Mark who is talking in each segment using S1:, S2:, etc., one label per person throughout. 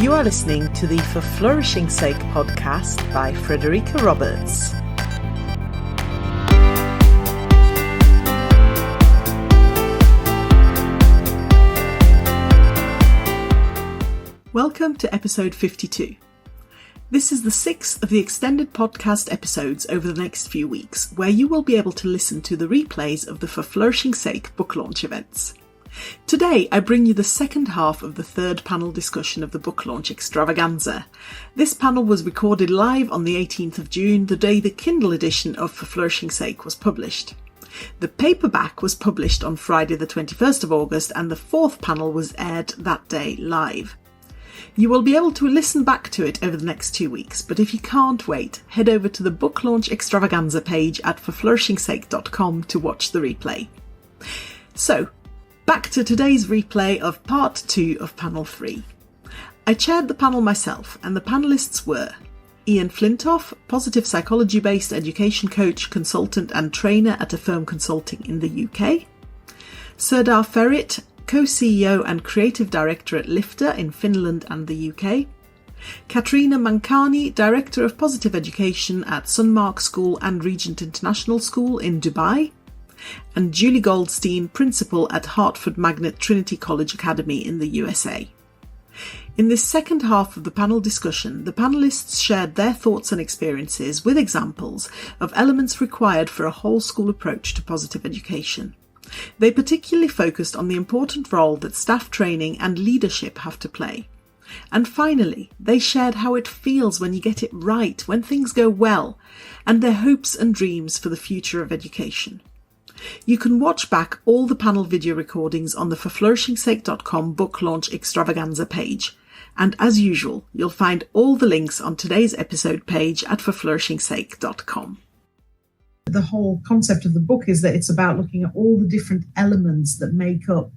S1: You are listening to the For Flourishing Sake podcast by Frederica Roberts. Welcome to episode 52. This is the sixth of the extended podcast episodes over the next few weeks, where you will be able to listen to the replays of the For Flourishing Sake book launch events. Today, I bring you the second half of the third panel discussion of the Book Launch Extravaganza. This panel was recorded live on the 18th of June, the day the Kindle edition of For Flourishing Sake was published. The paperback was published on Friday the 21st of August, and the fourth panel was aired that day live. You will be able to listen back to it over the next 2 weeks, but if you can't wait, head over to the Book Launch Extravaganza page at forflourishingsake.com to watch the replay. So, back to today's replay of part 2 of panel 3. I chaired the panel myself, and the panellists were Ian Flintoff, positive psychology-based education coach, consultant and trainer at a firm consulting in the UK, Serdar Ferit, co-CEO and creative director at Lifter in Finland and the UK, Katrina Mankani, director of positive education at Sunmark School and Regent International School in Dubai, and Julie Goldstein, principal at Hartford Magnet Trinity College Academy in the USA. In this second half of the panel discussion, the panellists shared their thoughts and experiences with examples of elements required for a whole school approach to positive education. They particularly focused on the important role that staff training and leadership have to play. And finally, they shared how it feels when you get it right, when things go well, and their hopes and dreams for the future of education. You can watch back all the panel video recordings on the forflourishingsake.com Book Launch Extravaganza page. And as usual, you'll find all the links on today's episode page at forflourishingsake.com.
S2: The whole concept of the book is that it's about looking at all the different elements that make up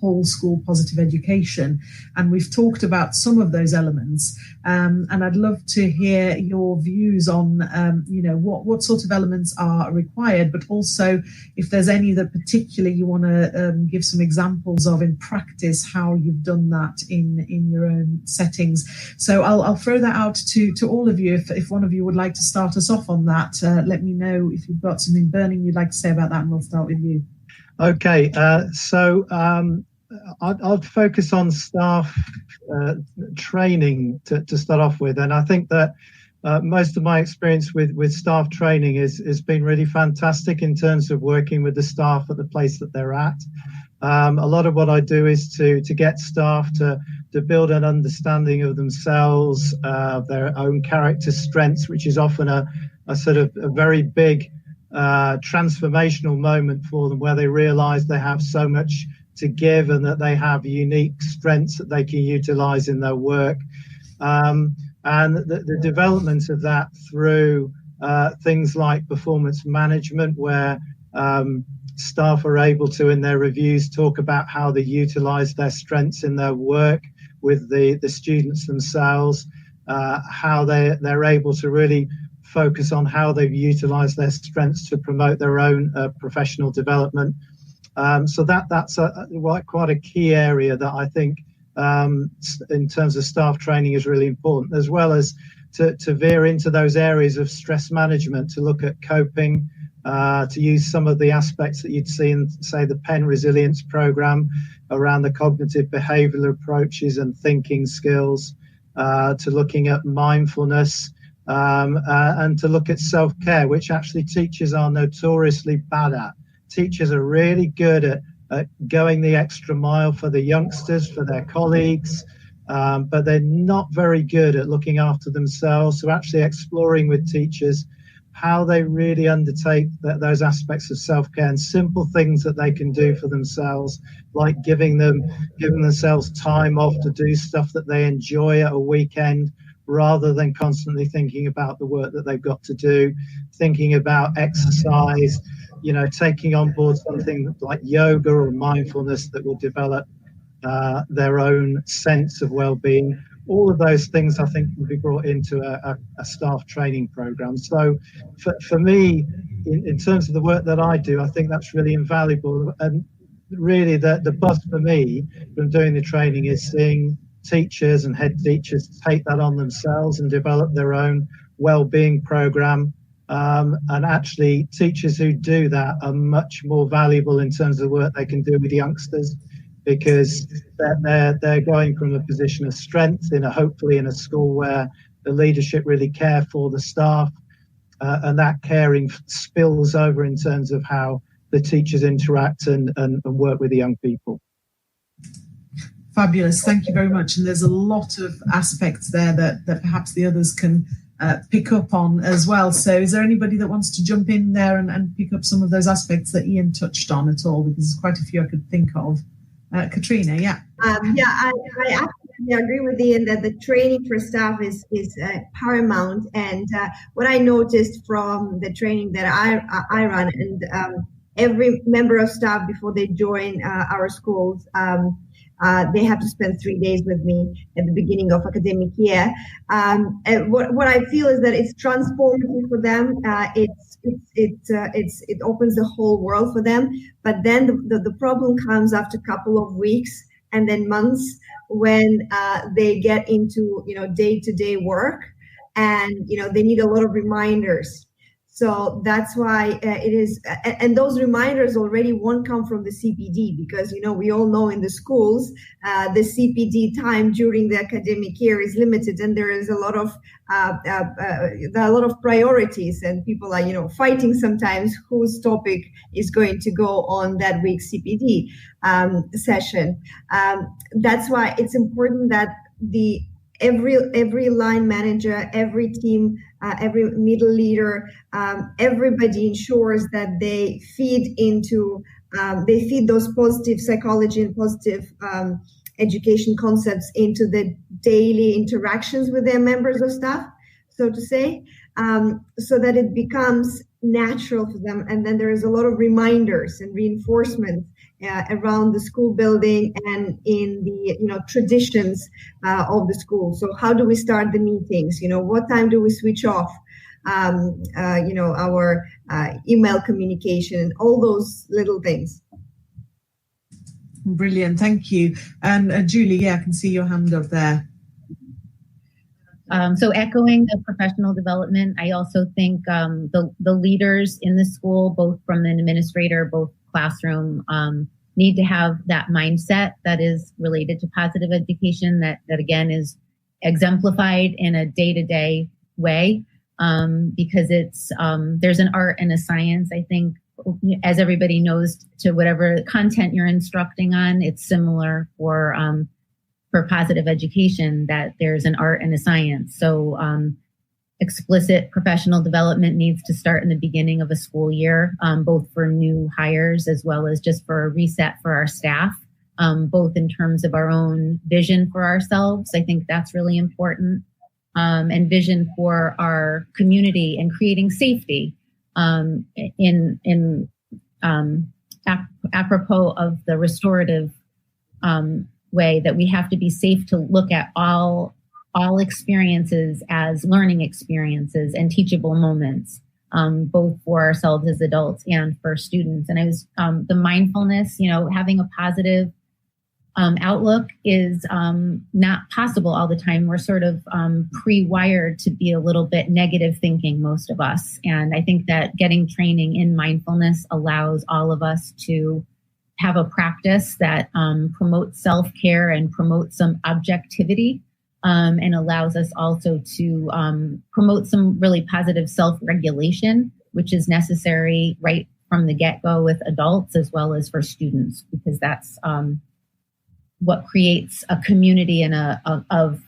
S2: whole school positive education, and we've talked about some of those elements, and I'd love to hear your views on what sort of elements are required, but also if there's any that particularly you want to give some examples of in practice, how you've done that in your own settings. So I'll throw that out to all of you. If one of you would like to start us off on that, let me know if you've got something burning you'd like to say about that, and we'll start with you.
S3: Okay, so I'll focus on staff training to start off with, and I think that most of my experience with staff training has been really fantastic in terms of working with the staff at the place that they're at. A lot of what I do is to get staff to build an understanding of themselves, their own character strengths, which is often a sort of a very big transformational moment for them, where they realize they have so much to give and that they have unique strengths that they can utilize in their work, and the development of that through things like performance management, where staff are able to, in their reviews, talk about how they utilize their strengths in their work with the students themselves, how they're able to really focus on how they've utilized their strengths to promote their own professional development. So that's quite a key area that I think in terms of staff training is really important, as well as to veer into those areas of stress management, to look at coping, to use some of the aspects that you'd see in, say, the Penn Resilience program around the cognitive behavioral approaches and thinking skills, to looking at mindfulness, and to look at self-care, which actually teachers are notoriously bad at. Teachers are really good at going the extra mile for the youngsters, for their colleagues, but they're not very good at looking after themselves. So actually exploring with teachers how they really undertake those aspects of self-care and simple things that they can do for themselves, like giving themselves time off to do stuff that they enjoy at a weekend, rather than constantly thinking about the work that they've got to do, thinking about exercise, taking on board something like yoga or mindfulness that will develop their own sense of well-being. All of those things, I think, will be brought into a staff training program. So for me, in terms of the work that I do, I think that's really invaluable. And really the buzz for me from doing the training is seeing teachers and head teachers to take that on themselves and develop their own well-being program. And actually, teachers who do that are much more valuable in terms of the work they can do with youngsters, because they're going from a position of strength hopefully in a school where the leadership really care for the staff, and that caring spills over in terms of how the teachers interact and work with the young people.
S2: Fabulous. Thank you very much. And there's a lot of aspects there that perhaps the others can pick up on as well. So is there anybody that wants to jump in there and pick up some of those aspects that Ian touched on at all? Because there's quite a few I could think of. Katrina, yeah.
S4: I absolutely agree with Ian that the training for staff is paramount. And what I noticed from the training that I run, and every member of staff before they join our schools, they have to spend 3 days with me at the beginning of academic year. And what I feel is that it's transformative for them. It opens the whole world for them. But then the problem comes after a couple of weeks and then months when they get into day-to-day work, and they need a lot of reminders. So that's why it is, and those reminders already won't come from the CPD, because, we all know in the schools, the CPD time during the academic year is limited, and there is a lot of priorities, and people are, fighting sometimes whose topic is going to go on that week's CPD session. That's why it's important that every line manager, every team, every middle leader, everybody ensures that they feed those positive psychology and positive education concepts into the daily interactions with their members of staff, so to say, so that it becomes natural for them. And then there is a lot of reminders and reinforcement around the school building and in the traditions of the school. So how do we start the meetings? What time do we switch off our email communication, and all those little things.
S2: Brilliant, thank you. And Julie, I can see your hand up there.
S5: So echoing the professional development, I also think the leaders in the school, both from an administrator, both classroom, need to have that mindset that is related to positive education, that again is exemplified in a day-to-day way, because it's there's an art and a science. I think, as everybody knows, to whatever content you're instructing on, it's similar for positive education, that there's an art and a science. So explicit professional development needs to start in the beginning of a school year, both for new hires as well as just for a reset for our staff, both in terms of our own vision for ourselves. I think that's really important, and vision for our community and creating safety apropos of the restorative way, that we have to be safe to look at all experiences as learning experiences and teachable moments, both for ourselves as adults and for students. And I was the mindfulness, having a positive outlook is not possible all the time. We're sort of pre-wired to be a little bit negative thinking, most of us. And I think that getting training in mindfulness allows all of us to have a practice that promotes self-care and promotes some objectivity, and allows us also to promote some really positive self-regulation, which is necessary right from the get-go with adults as well as for students, because that's what creates a community and of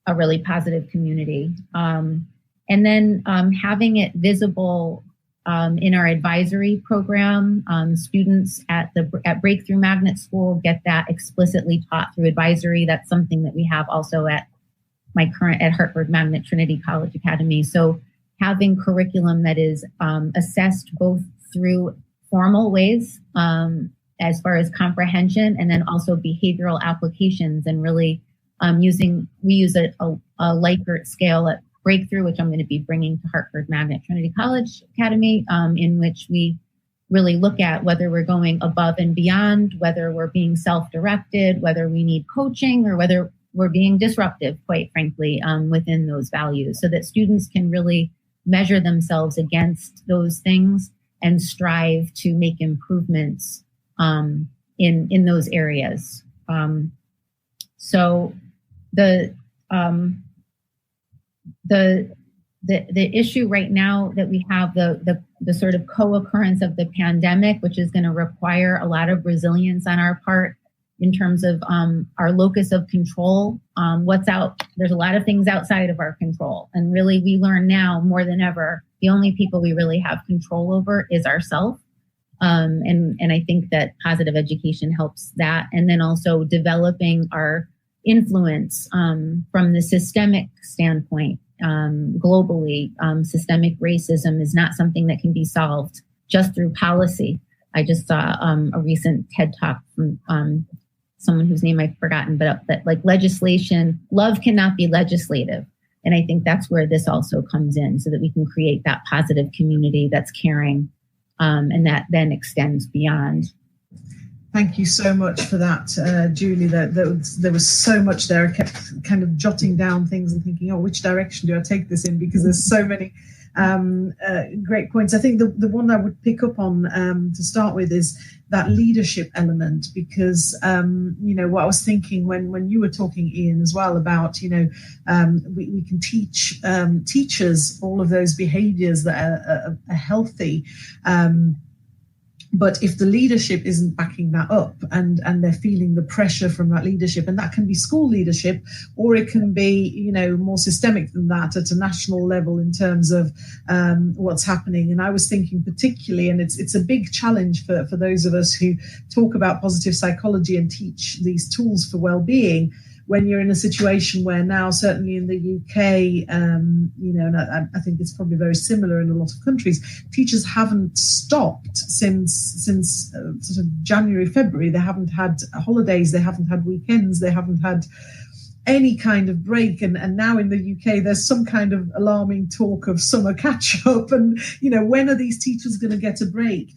S5: a really positive community. And then having it visible in our advisory program, students at Breakthrough Magnet School get that explicitly taught through advisory. That's something that we have also at Hartford Magnet Trinity College Academy. So having curriculum that is assessed both through formal ways, as far as comprehension, and then also behavioral applications, and really we use a Likert scale at Breakthrough, which I'm going to be bringing to Hartford Magnet Trinity College Academy, in which we really look at whether we're going above and beyond, whether we're being self-directed, whether we need coaching, or whether we're being disruptive, quite frankly, within those values, so that students can really measure themselves against those things and strive to make improvements in those areas. So the issue right now that we have, the sort of co-occurrence of the pandemic, which is going to require a lot of resilience on our part in terms of our locus of control. There's a lot of things outside of our control. And really, we learn now more than ever, the only people we really have control over is ourselves. And I think that positive education helps that. And then also developing our influence from the systemic standpoint. Globally, systemic racism is not something that can be solved just through policy. I just saw a recent TED Talk from someone whose name I've forgotten, but that like legislation, love cannot be legislative. And I think that's where this also comes in, so that we can create that positive community that's caring, and that then extends beyond.
S2: Thank you so much for that, Julie. There was so much there. I kept kind of jotting down things and thinking, which direction do I take this in? Because there's so many great points. I think the one I would pick up on to start with is that leadership element, because what I was thinking when you were talking, Ian, as well, about we can teach teachers all of those behaviors that are healthy. But if the leadership isn't backing that up and they're feeling the pressure from that leadership, and that can be school leadership, or it can be, more systemic than that at a national level in terms of what's happening. And I was thinking particularly, and it's a big challenge for those of us who talk about positive psychology and teach these tools for well-being, when you're in a situation where now, certainly in the UK, and I think it's probably very similar in a lot of countries, teachers haven't stopped since sort of January, February. They haven't had holidays, they haven't had weekends, they haven't had any kind of break. And now in the UK, there's some kind of alarming talk of summer catch-up. And, when are these teachers going to get a break?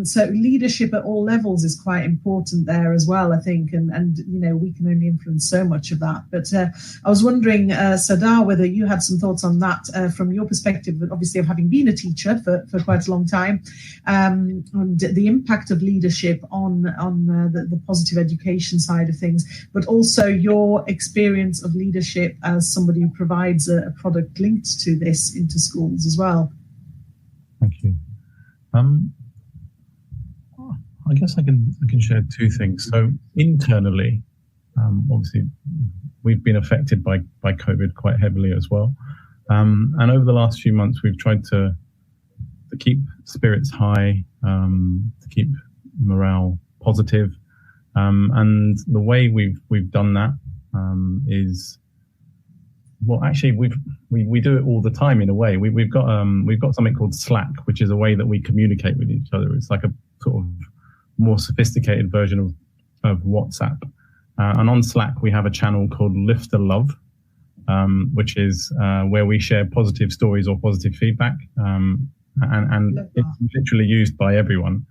S2: So leadership at all levels is quite important there as well, I think. And we can only influence so much of that. But I was wondering, Sadar, whether you had some thoughts on that from your perspective, obviously, of having been a teacher for quite a long time, and the impact of leadership on the positive education side of things, but also your experience of leadership as somebody who provides a product linked to this into schools as well.
S6: Thank you. I guess I can share two things. So internally, obviously, we've been affected by COVID quite heavily as well. And over the last few months, we've tried to keep spirits high, to keep morale positive. And the way we've done that is, well, actually we do it all the time in a way. We've got something called Slack, which is a way that we communicate with each other. It's like a sort of more sophisticated version of WhatsApp. And on Slack we have a channel called Lift the Love, which is where we share positive stories or positive feedback, and it's literally used by everyone.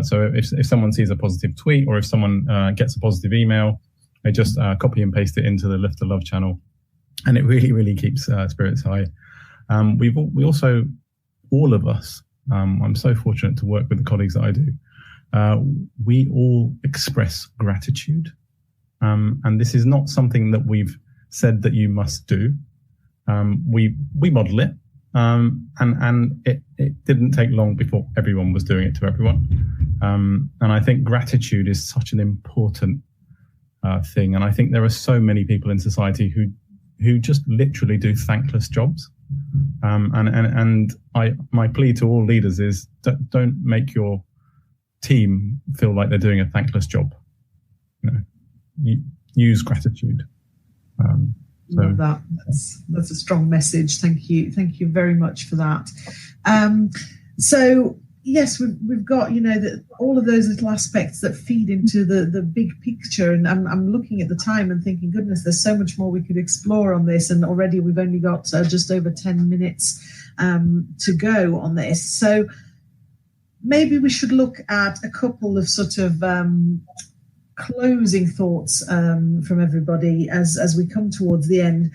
S6: So if someone sees a positive tweet, or if someone gets a positive email, they just copy and paste it into the Lift the Love channel, and it really, really keeps spirits high. We also, all of us, I'm so fortunate to work with the colleagues that I do. We all express gratitude, and this is not something that we've said that you must do. We model it, and it didn't take long before everyone was doing it to everyone. And I think gratitude is such an important thing. And I think there are so many people in society who just literally do thankless jobs. And my plea to all leaders is don't make your team feel like they're doing a thankless job. Use gratitude.
S2: Love that. That's a strong message. Thank you very much for that. So yes, we've got all of those little aspects that feed into the big picture, and I'm looking at the time and thinking, goodness, there's so much more we could explore on this, and already we've only got just over 10 minutes to go on this. So maybe we should look at a couple of sort of closing thoughts from everybody as we come towards the end.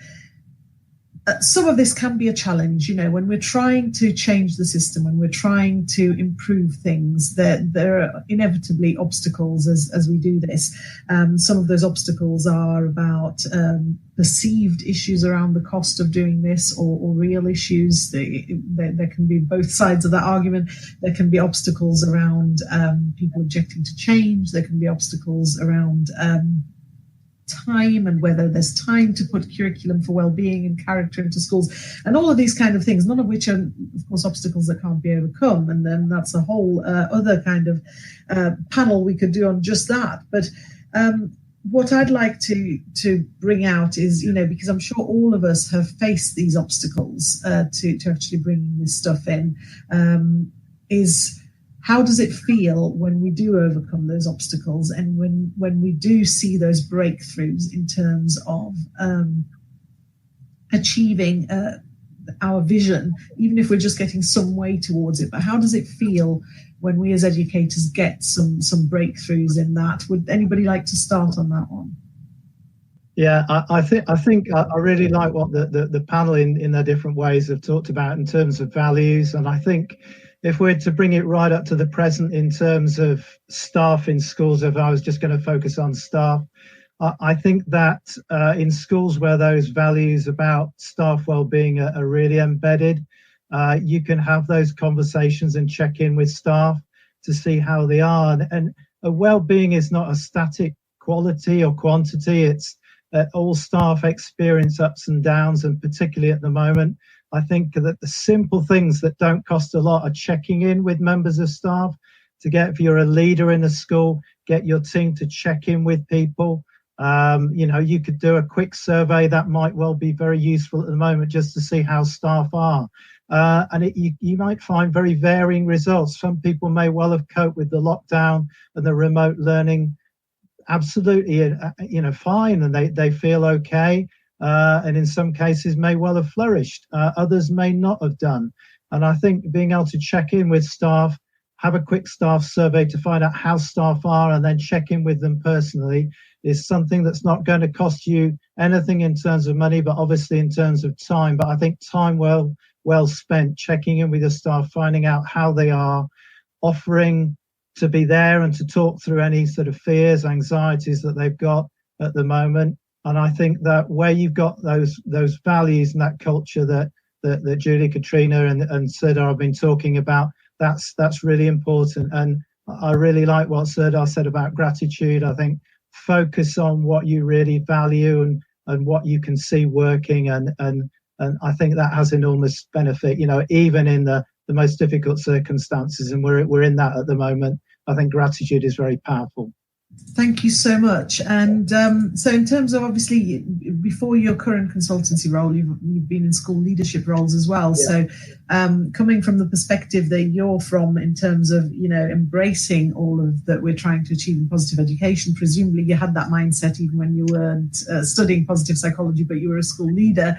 S2: Some of this can be a challenge, when we're trying to change the system, when we're trying to improve things, there are inevitably obstacles as we do this. Some of those obstacles are about perceived issues around the cost of doing this, or real issues. There can be both sides of that argument. There can be obstacles around people objecting to change. There can be obstacles around time, and whether there's time to put curriculum for well-being and character into schools, and all of these kind of things, none of which are, of course, obstacles that can't be overcome. And then that's a whole other kind of panel we could do on just that. But what I'd like to bring out is, because I'm sure all of us have faced these obstacles to actually bringing this stuff in, is how does it feel when we do overcome those obstacles, and when we do see those breakthroughs in terms of achieving our vision, even if we're just getting some way towards it? But how does it feel when we as educators get some breakthroughs in that? Would anybody like to start on that one?
S3: Yeah, I think I really like what the panel in their different ways have talked about in terms of values. And I think if we're to bring it right up to the present in terms of staff in schools, if I was just going to focus on staff, I think that in schools where those values about staff well-being are really embedded, you can have those conversations and check in with staff to see how they are. And well-being is not a static quality or quantity. It's all staff experience ups and downs, and particularly at the moment, I think that the simple things that don't cost a lot are checking in with members of staff if you're a leader in a school, get your team to check in with people. You could do a quick survey that might well be very useful at the moment just to see how staff are. And you might find very varying results. Some people may well have coped with the lockdown and the remote learning absolutely, fine, and they feel okay. And in some cases may well have flourished. Others may not have done. And I think being able to check in with staff, have a quick staff survey to find out how staff are, and then check in with them personally is something that's not going to cost you anything in terms of money, but obviously in terms of time. But I think time well spent checking in with the staff, finding out how they are, offering to be there and to talk through any sort of fears, anxieties that they've got at the moment. And I think that where you've got those values and that culture that Julie, Katrina and Serdar have been talking about, that's really important. And I really like what Serdar said about gratitude. I think focus on what you really value and what you can see working, and I think that has enormous benefit, even in the most difficult circumstances, and we're in that at the moment. I think gratitude is very powerful.
S2: Thank you so much. And so in terms of, obviously, before your current consultancy role, you've been in school leadership roles as well. Yeah. So coming from the perspective that you're from in terms of, embracing all of that we're trying to achieve in positive education, presumably you had that mindset even when you weren't studying positive psychology, but you were a school leader.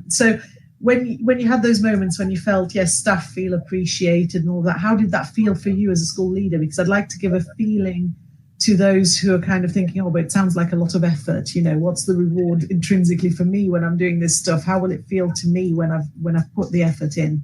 S2: So when you had those moments when you felt, yes, staff feel appreciated and all that, how did that feel for you as a school leader? Because I'd like to give a feeling to those who are kind of thinking, oh, but it sounds like a lot of effort. What's the reward intrinsically for me when I'm doing this stuff? How will it feel to me when I've put the effort in?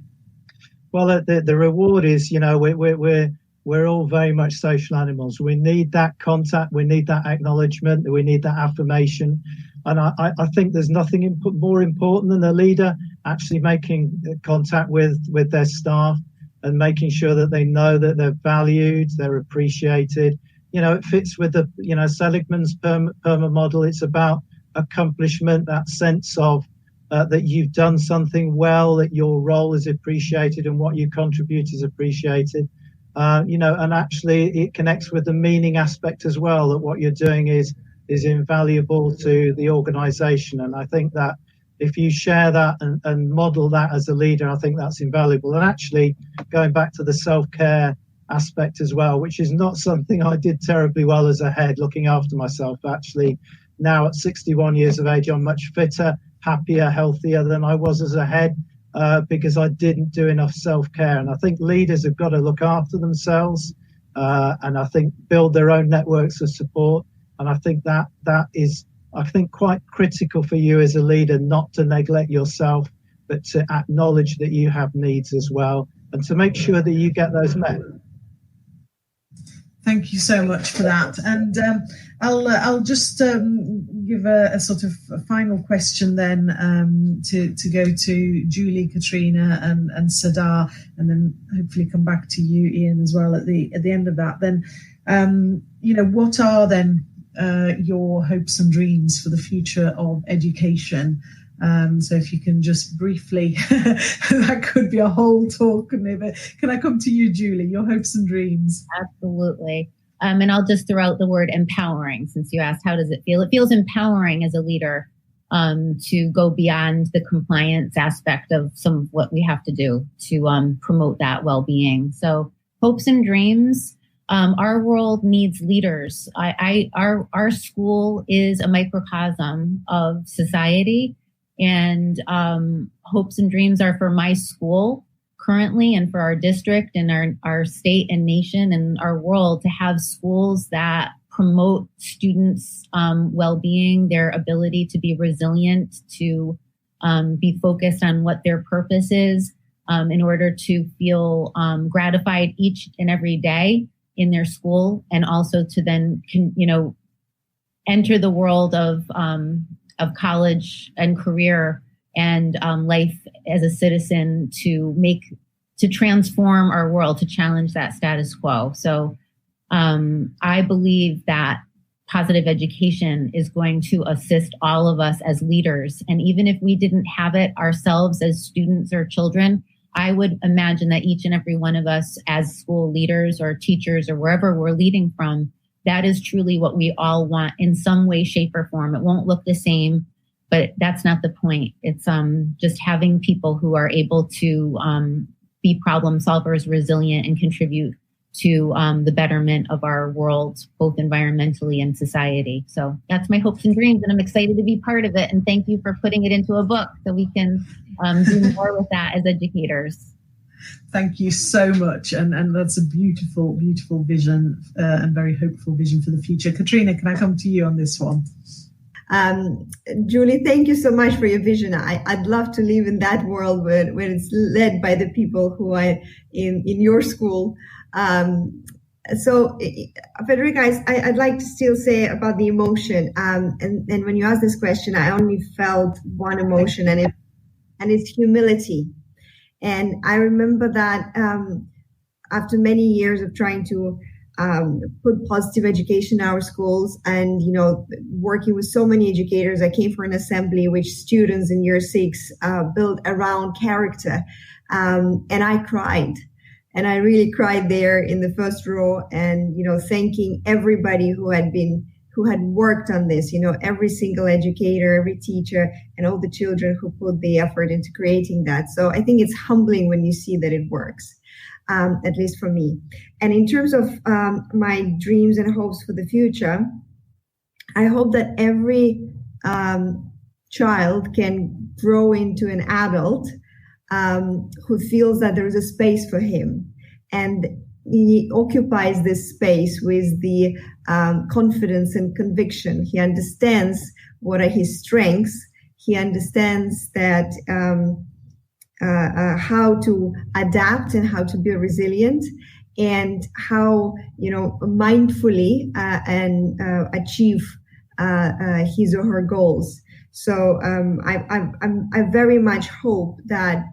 S3: Well, the reward is, we're all very much social animals. We need that contact. We need that acknowledgement. We need that affirmation. And I think there's nothing more important than a leader actually making contact with their staff and making sure that they know that they're valued, they're appreciated. It fits with the, Seligman's PERMA model. It's about accomplishment, that sense of that you've done something well, that your role is appreciated and what you contribute is appreciated. And actually it connects with the meaning aspect as well, that what you're doing is invaluable to the organization. And I think that if you share that and model that as a leader, I think that's invaluable. And actually going back to the self-care aspect as well, which is not something I did terribly well as a head, looking after myself. Actually, now at 61 years of age, I'm much fitter, happier, healthier than I was as a head because I didn't do enough self-care. And I think leaders have got to look after themselves and I think build their own networks of support. And I think that is, I think, quite critical for you as a leader, not to neglect yourself, but to acknowledge that you have needs as well, and to make sure that you get those met.
S2: Thank you so much for that. And I'll just give a sort of a final question then to go to Julie, Katrina, and Sardar, and then hopefully come back to you, Ian, as well at the end of that. Then, what are then your hopes and dreams for the future of education? So if you can just briefly, that could be a whole talk. But can I come to you, Julie, your hopes and dreams?
S5: Absolutely. And I'll just throw out the word empowering, since you asked, how does it feel? It feels empowering as a leader to go beyond the compliance aspect of some of what we have to do to promote that well-being. So hopes and dreams. Our world needs leaders. Our school is a microcosm of society. And hopes and dreams are for my school currently, and for our district and our state and nation and our world, to have schools that promote students' well-being, their ability to be resilient, to be focused on what their purpose is, in order to feel gratified each and every day in their school, and also to then enter the world of college and career and life as a citizen to transform our world, to challenge that status quo. So I believe that positive education is going to assist all of us as leaders. And even if we didn't have it ourselves as students or children, I would imagine that each and every one of us as school leaders or teachers or wherever we're leading from, that is truly what we all want in some way, shape, or form. It won't look the same, but that's not the point. It's just having people who are able to be problem solvers, resilient, and contribute to the betterment of our world, both environmentally and society. So that's my hopes and dreams, and I'm excited to be part of it. And thank you for putting it into a book so we can do more with that as educators.
S2: Thank you so much. And that's a beautiful, beautiful vision and very hopeful vision for the future. Katrina, can I come to you on this one?
S4: Julie, thank you so much for your vision. I'd love to live in that world where it's led by the people who are in your school. So, Federica, I'd like to still say about the emotion. And when you asked this question, I only felt one emotion, and it's humility. And I remember that after many years of trying to put positive education in our schools, and working with so many educators, I came from an assembly which students in year 6 built around character, and I cried. And I really cried there in the first row, and thanking everybody who had worked on this, every single educator, every teacher, and all the children who put the effort into creating that. So I think it's humbling when you see that it works, at least for me. And in terms of my dreams and hopes for the future, I hope that every child can grow into an adult who feels that there is a space for him, and he occupies this space with the confidence and conviction. He understands what are his strengths. He understands that how to adapt and how to be resilient, and how mindfully and achieve his or her goals. So I very much hope that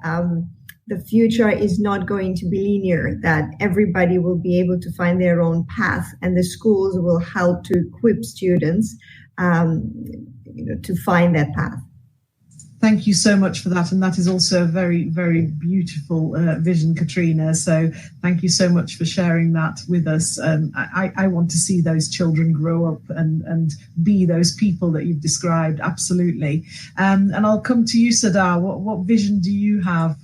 S4: the future is not going to be linear, that everybody will be able to find their own path, and the schools will help to equip students to find that path.
S2: Thank you so much for that. And that is also a very, very beautiful vision, Katrina. So thank you so much for sharing that with us. I want to see those children grow up and be those people that you've described. Absolutely. And I'll come to you, Sardar. What vision do you have?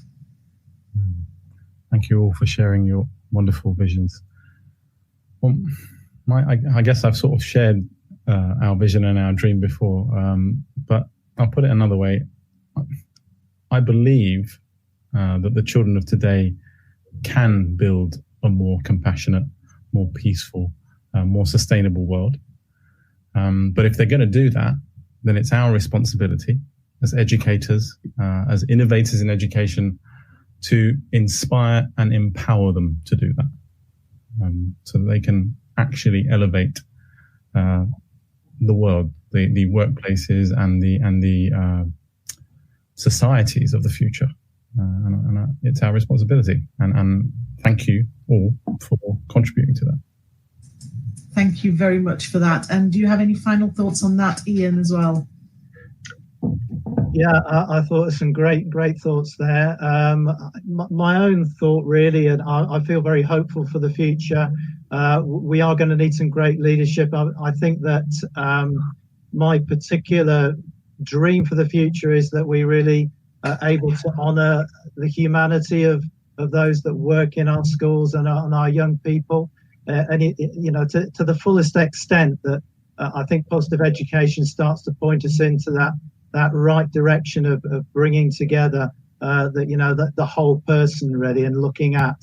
S6: Thank you all for sharing your wonderful visions. Well, I guess I've sort of shared our vision and our dream before, but I'll put it another way. I believe that the children of today can build a more compassionate, more peaceful, more sustainable world. But if they're going to do that, then it's our responsibility as educators, as innovators in education, to inspire and empower them to do that, so that they can actually elevate the world, the workplaces, and the societies of the future. And it's our responsibility. And thank you all for contributing to that.
S2: Thank you very much for that. And do you have any final thoughts on that, Ian, as well?
S3: Yeah, I thought there's some great thoughts there. My own thought really, and I feel very hopeful for the future. We are going to need some great leadership. I think that my particular dream for the future is that we really are able to honour the humanity of those that work in our schools and our young people, and to the fullest extent that I think positive education starts to point us into that right direction of bringing together the whole person really, and looking at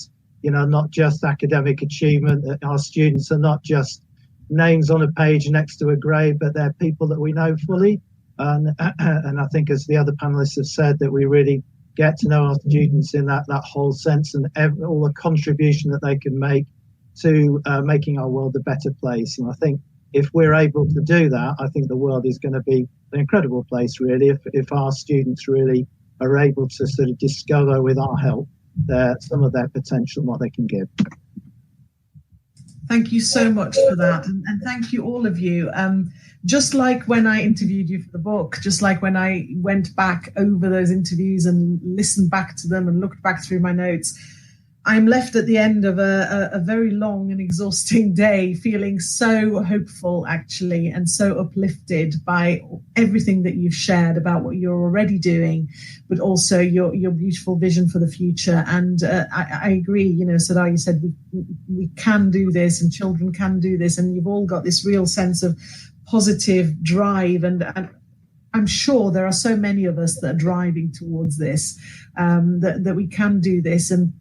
S3: not just academic achievement, that our students are not just names on a page next to a grade, but they're people that we know fully. And I think, as the other panelists have said, that we really get to know our students in that whole sense, and all the contribution that they can make to making our world a better place. And I think if we're able to do that, I think the world is going to be an incredible place, really, if our students really are able to sort of discover, with our help, some of their potential and what they can give.
S2: Thank you so much for that. And thank you, all of you. Just like when I interviewed you for the book, just like when I went back over those interviews and listened back to them and looked back through my notes, I'm left at the end of a very long and exhausting day feeling so hopeful, actually, and so uplifted by everything that you've shared about what you're already doing, but also your beautiful vision for the future. And I agree, Sadar, you said we can do this, and children can do this, and you've all got this real sense of positive drive, and I'm sure there are so many of us that are driving towards this, that we can do this. And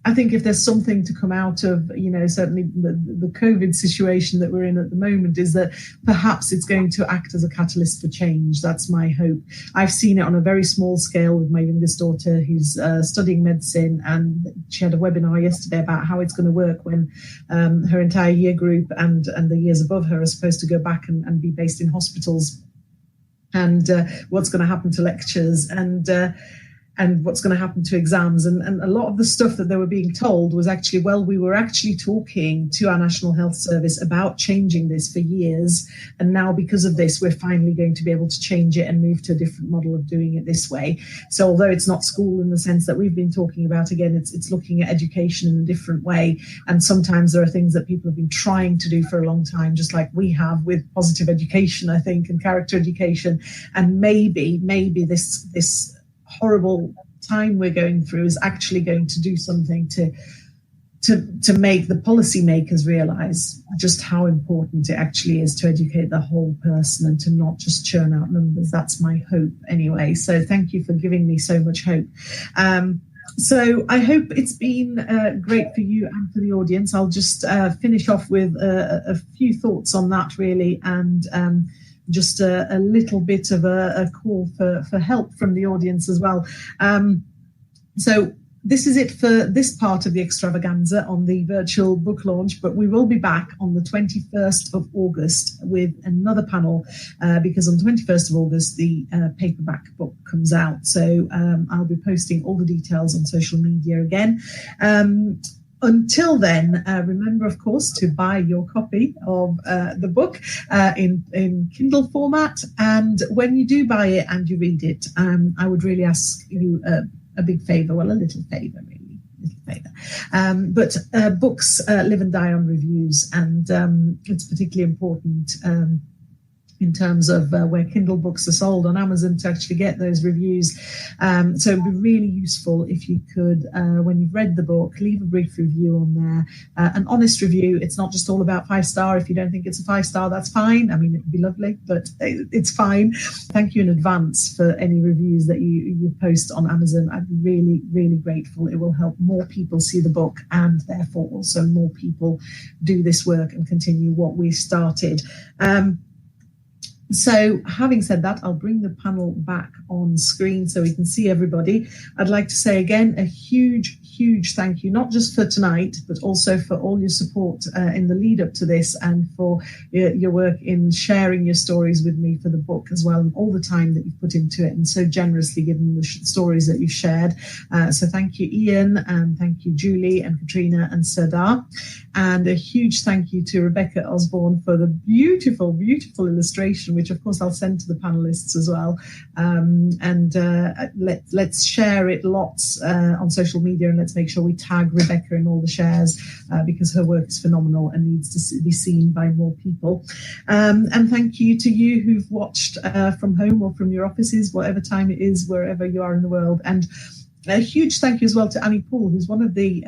S2: I think if there's something to come out of, certainly the COVID situation that we're in at the moment, is that perhaps it's going to act as a catalyst for change. That's my hope. I've seen it on a very small scale with my youngest daughter, who's studying medicine, and she had a webinar yesterday about how it's going to work when her entire year group and the years above her are supposed to go back and be based in hospitals, and what's going to happen to lectures, and what's going to happen to exams. And a lot of the stuff that they were being told was actually, we were actually talking to our National Health Service about changing this for years. And now, because of this, we're finally going to be able to change it and move to a different model of doing it this way. So although it's not school in the sense that we've been talking about, again, it's looking at education in a different way. And sometimes there are things that people have been trying to do for a long time, just like we have with positive education, I think, and character education. And maybe this horrible time we're going through is actually going to do something to make the policymakers realize just how important it actually is to educate the whole person and to not just churn out numbers. That's my hope anyway. So thank you for giving me so much hope. So I hope it's been great for you and for the audience. I'll just finish off with a few thoughts on that, really, and just a little bit of a call for help from the audience as well. So this is it for this part of the extravaganza on the virtual book launch, but we will be back on the 21st of August with another panel, because on the 21st of August, the paperback book comes out. So I'll be posting all the details on social media again. Until then, remember, of course, to buy your copy of the book in Kindle format. And when you do buy it and you read it, I would really ask you a big favour, a little favour, really, but books live and die on reviews, and it's particularly important in terms of where Kindle books are sold on Amazon to actually get those reviews. So it'd be really useful if you could, when you've read the book, leave a brief review on there, an honest review. It's not just all about 5-star. If you don't think it's a 5-star, that's fine. I mean, it would be lovely, but it's fine. Thank you in advance for any reviews that you post on Amazon. I'd be really, really grateful. It will help more people see the book and therefore also more people do this work and continue what we started. So having said that, I'll bring the panel back on screen so we can see everybody. I'd like to say again, a huge thank you, not just for tonight, but also for all your support in the lead up to this and for your work in sharing your stories with me for the book as well, and all the time that you've put into it and so generously given the stories that you've shared. So thank you, Ian, and thank you, Julie and Katrina and Serdar. And a huge thank you to Rebecca Osborne for the beautiful illustration, which of course I'll send to the panelists as well. Let's share it lots on social media, and let's make sure we tag Rebecca in all the shares because her work is phenomenal and needs to be seen by more people. And thank you to you who've watched from home or from your offices, whatever time it is, wherever you are in the world. And a huge thank you as well to Annie Poole, who's one of the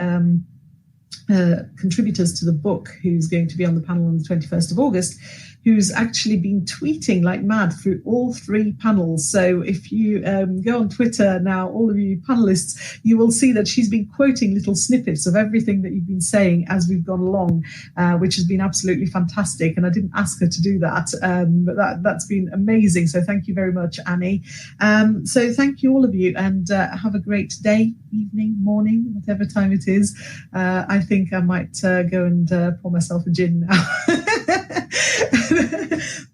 S2: contributors to the book, who's going to be on the panel on the 21st of August, who's actually been tweeting like mad through all 3 panels. So if you go on Twitter now, all of you panelists, you will see that she's been quoting little snippets of everything that you've been saying as we've gone along, which has been absolutely fantastic. And I didn't ask her to do that, but that's been amazing. So thank you very much, Annie. So thank you, all of you, and have a great day, evening, morning, whatever time it is. I think I might go and pour myself a gin now.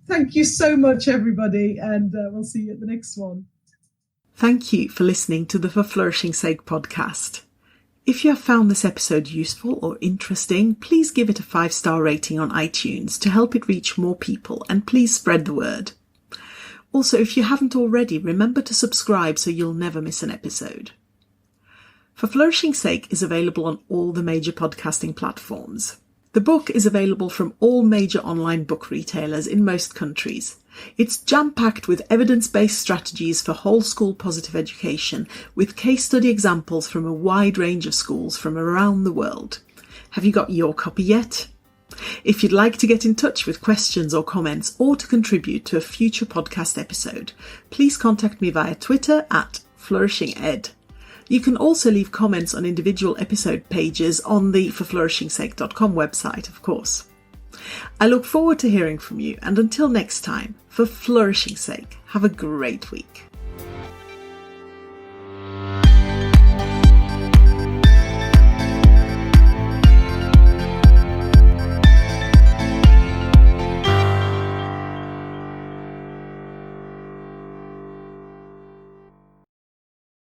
S2: Thank you so much, everybody, and we'll see you at the next one.
S1: Thank you for listening to the For Flourishing's Sake podcast. If you have found this episode useful or interesting, please give it a 5-star rating on iTunes to help it reach more people, and please spread the word. Also, if you haven't already, remember to subscribe so you'll never miss an episode. For Flourishing's Sake is available on all the major podcasting platforms. The book is available from all major online book retailers in most countries. It's jam-packed with evidence-based strategies for whole school positive education, with case study examples from a wide range of schools from around the world. Have you got your copy yet? If you'd like to get in touch with questions or comments, or to contribute to a future podcast episode, please contact me via Twitter at FlourishingEd. You can also leave comments on individual episode pages on the forflourishingsake.com website, of course. I look forward to hearing from you, and until next time, for flourishing's sake, have a great week.